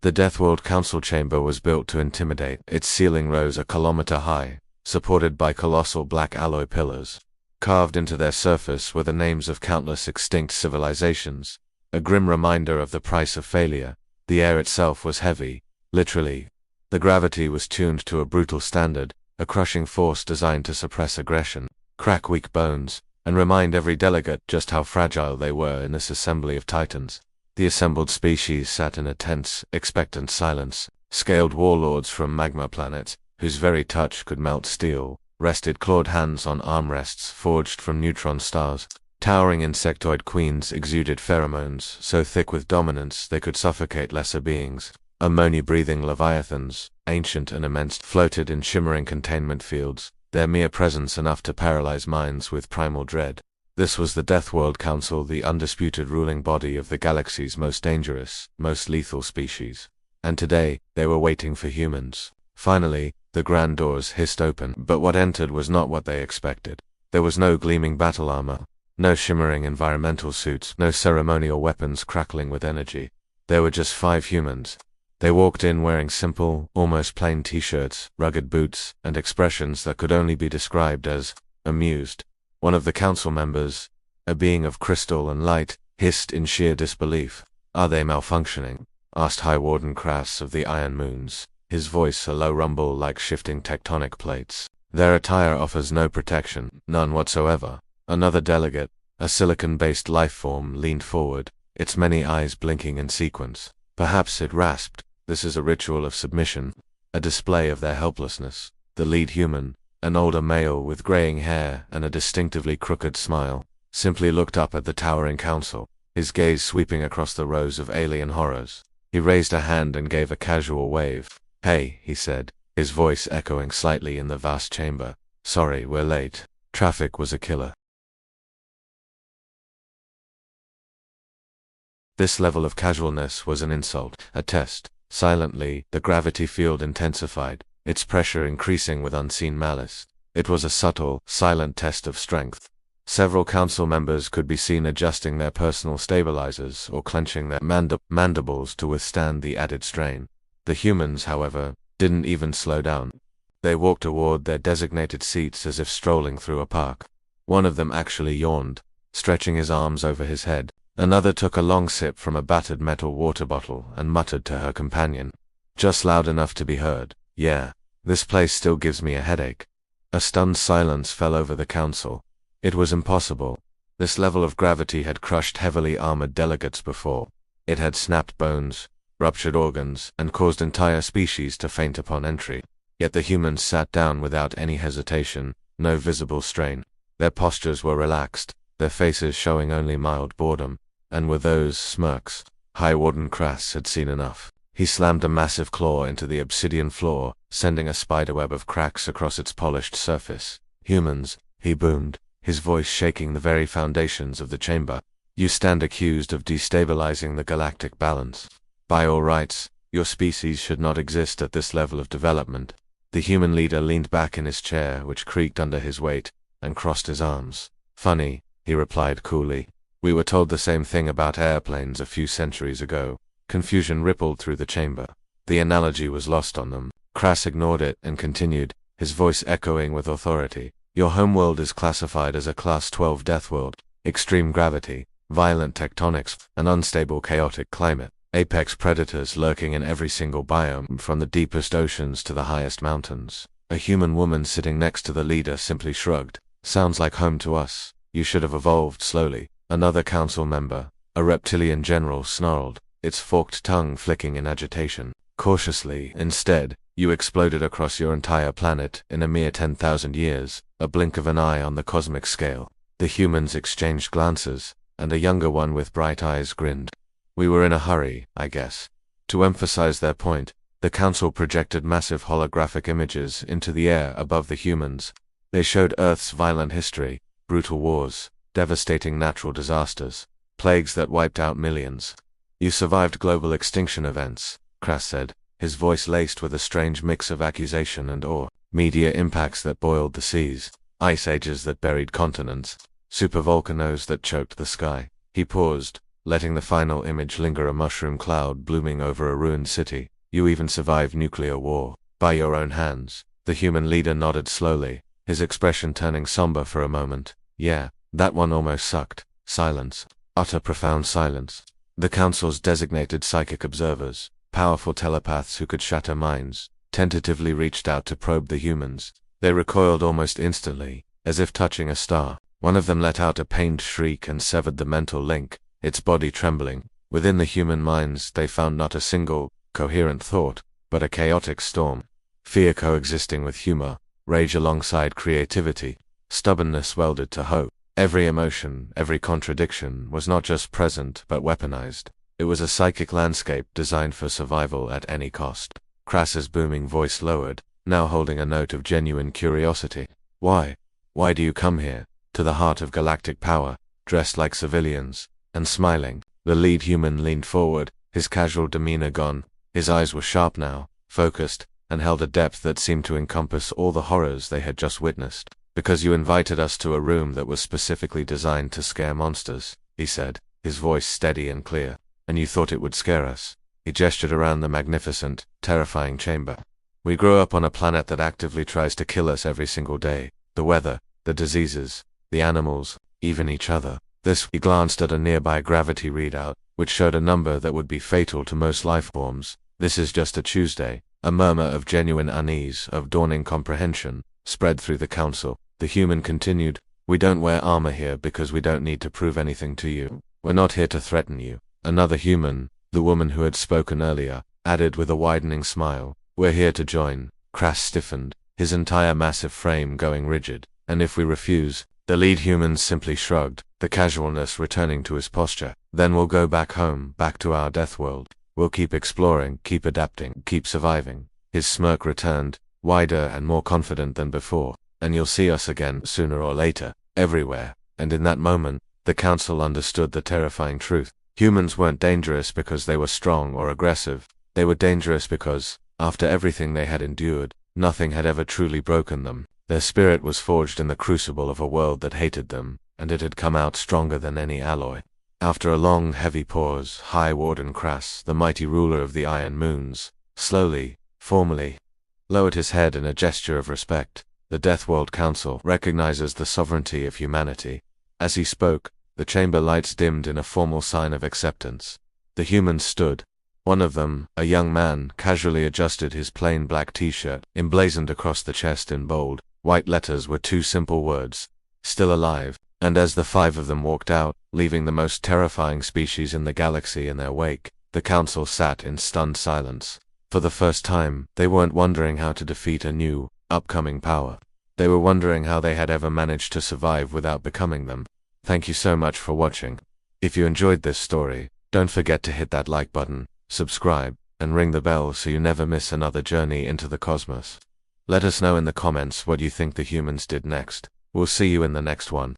The Deathworld Council chamber was built to intimidate. Its ceiling rose a kilometer high, supported by colossal black alloy pillars. Carved into their surface were the names of countless extinct civilizations, a grim reminder of the price of failure. The air itself was heavy, literally. The gravity was tuned to a brutal standard, a crushing force designed to suppress aggression, crack weak bones, and remind every delegate just how fragile they were in this assembly of titans. The assembled species sat in a tense, expectant silence. Scaled warlords from magma planets, whose very touch could melt steel, rested clawed hands on armrests forged from neutron stars. Towering insectoid queens exuded pheromones so thick with dominance they could suffocate lesser beings. Ammonia-breathing leviathans, ancient and immense, floated in shimmering containment fields, their mere presence enough to paralyze minds with primal dread. This was the Deathworld Council, the undisputed ruling body of the galaxy's most dangerous, most lethal species. And today, they were waiting for humans. Finally, the grand doors hissed open, but what entered was not what they expected. There was no gleaming battle armor, no shimmering environmental suits, no ceremonial weapons crackling with energy. There were just 5 humans. They walked in wearing simple, almost plain t-shirts, rugged boots, and expressions that could only be described as amused. One of the council members, a being of crystal and light, hissed in sheer disbelief. "Are they malfunctioning?" asked High Warden Crass of the Iron Moons, his voice a low rumble like shifting tectonic plates. "Their attire offers no protection, none whatsoever." Another delegate, a silicon-based life-form, leaned forward, its many eyes blinking in sequence. "Perhaps," it rasped, "this is a ritual of submission, a display of their helplessness." The lead human, an older male with graying hair and a distinctively crooked smile, simply looked up at the towering council, his gaze sweeping across the rows of alien horrors. He raised a hand and gave a casual wave. "Hey," he said, his voice echoing slightly in the vast chamber. "Sorry, we're late. Traffic was a killer." This level of casualness was an insult, a test. Silently, the gravity field intensified, its pressure increasing with unseen malice. It was a subtle, silent test of strength. Several council members could be seen adjusting their personal stabilizers or clenching their mandibles to withstand the added strain. The humans, however, didn't even slow down. They walked toward their designated seats as if strolling through a park. One of them actually yawned, stretching his arms over his head. Another took a long sip from a battered metal water bottle and muttered to her companion, just loud enough to be heard, "Yeah, this place still gives me a headache." A stunned silence fell over the council. It was impossible. This level of gravity had crushed heavily armored delegates before. It had snapped bones, ruptured organs, and caused entire species to faint upon entry. Yet the humans sat down without any hesitation, no visible strain. Their postures were relaxed, their faces showing only mild boredom. And with those Smirks, High Warden Crass had seen enough. He slammed a massive claw into the obsidian floor, sending a spiderweb of cracks across its polished surface. "Humans," he boomed, his voice shaking the very foundations of the chamber. "You stand accused of destabilizing the galactic balance. By all rights, your species should not exist at this level of development." The human leader leaned back in his chair, which creaked under his weight, and crossed his arms. "Funny," he replied coolly. "We were told the same thing about airplanes a few centuries ago." Confusion rippled through the chamber. The analogy was lost on them. Crass ignored it and continued, his voice echoing with authority. "Your homeworld is classified as a Class 12 Deathworld. Extreme gravity, violent tectonics, an unstable chaotic climate. Apex predators lurking in every single biome, from the deepest oceans to the highest mountains." A human woman sitting next to the leader simply shrugged. "Sounds like home to us. You should have evolved slowly." Another council member, a reptilian general, snarled, its forked tongue flicking in agitation. "Cautiously, instead, you exploded across your entire planet in a mere 10,000 years, a blink of an eye on the cosmic scale." The humans exchanged glances, and a younger one with bright eyes grinned. "We were in a hurry, I guess." To emphasize their point, the council projected massive holographic images into the air above the humans. They showed Earth's violent history, brutal wars, devastating natural disasters, plagues that wiped out millions. "You survived global extinction events," Crass said, his voice laced with a strange mix of accusation and awe. "Meteor impacts that boiled the seas, ice ages that buried continents, supervolcanoes that choked the sky." He paused, letting the final image linger, a mushroom cloud blooming over a ruined city. You even survived nuclear war. By your own hands. The human leader nodded slowly, his expression turning somber for a moment. Yeah, that one almost sucked. Silence. Utter profound silence. The Council's designated psychic observers, powerful telepaths who could shatter minds, tentatively reached out to probe the humans. They recoiled almost instantly, as if touching a star. One of them let out a pained shriek and severed the mental link, its body trembling. Within the human minds they found not a single, coherent thought, but a chaotic storm. Fear coexisting with humor, rage alongside creativity, stubbornness welded to hope. Every emotion, every contradiction was not just present but weaponized. It was a psychic landscape designed for survival at any cost. Crass's booming voice lowered, now holding a note of genuine curiosity. Why? Why do you come here? To the heart of galactic power, dressed like civilians, and smiling. The lead human leaned forward, his casual demeanor gone. His eyes were sharp now, focused, and held a depth that seemed to encompass all the horrors they had just witnessed. Because you invited us to a room that was specifically designed to scare monsters, he said, his voice steady and clear. And you thought it would scare us. He gestured around the magnificent, terrifying chamber. We grew up on a planet that actively tries to kill us every single day. The weather, the diseases, the animals, even each other. He glanced at a nearby gravity readout, which showed a number that would be fatal to most life forms. This is just a Tuesday. A murmur of genuine unease, of dawning comprehension, spread through the council. The human continued, we don't wear armor here because we don't need to prove anything to you. We're not here to threaten you. Another human, the woman who had spoken earlier, added with a widening smile, we're here to join. Crass stiffened, his entire massive frame going rigid. And if we refuse? The lead human simply shrugged, the casualness returning to his posture. Then we'll go back home, back to our death world. We'll keep exploring, keep adapting, keep surviving. His smirk returned, wider and more confident than before. And you'll see us again, sooner or later, everywhere. And in that moment, the council understood the terrifying truth. Humans weren't dangerous because they were strong or aggressive. They were dangerous because, after everything they had endured, nothing had ever truly broken them. Their spirit was forged in the crucible of a world that hated them, and it had come out stronger than any alloy. After a long, heavy pause, High Warden Crass, the mighty ruler of the Iron Moons, slowly, formally, lowered his head in a gesture of respect. The Deathworld Council recognizes the sovereignty of humanity. As he spoke, the chamber lights dimmed in a formal sign of acceptance. The humans stood. One of them, a young man, casually adjusted his plain black t-shirt. Emblazoned across the chest in bold, white letters were two simple words, still alive. And as the five of them walked out, leaving the most terrifying species in the galaxy in their wake, the council sat in stunned silence. For the first time, they weren't wondering how to defeat a new, upcoming power. They were wondering how they had ever managed to survive without becoming them. Thank you so much for watching. If you enjoyed this story, don't forget to hit that like button, subscribe, and ring the bell so you never miss another journey into the cosmos. Let us know in the comments what you think the humans did next. We'll see you in the next one.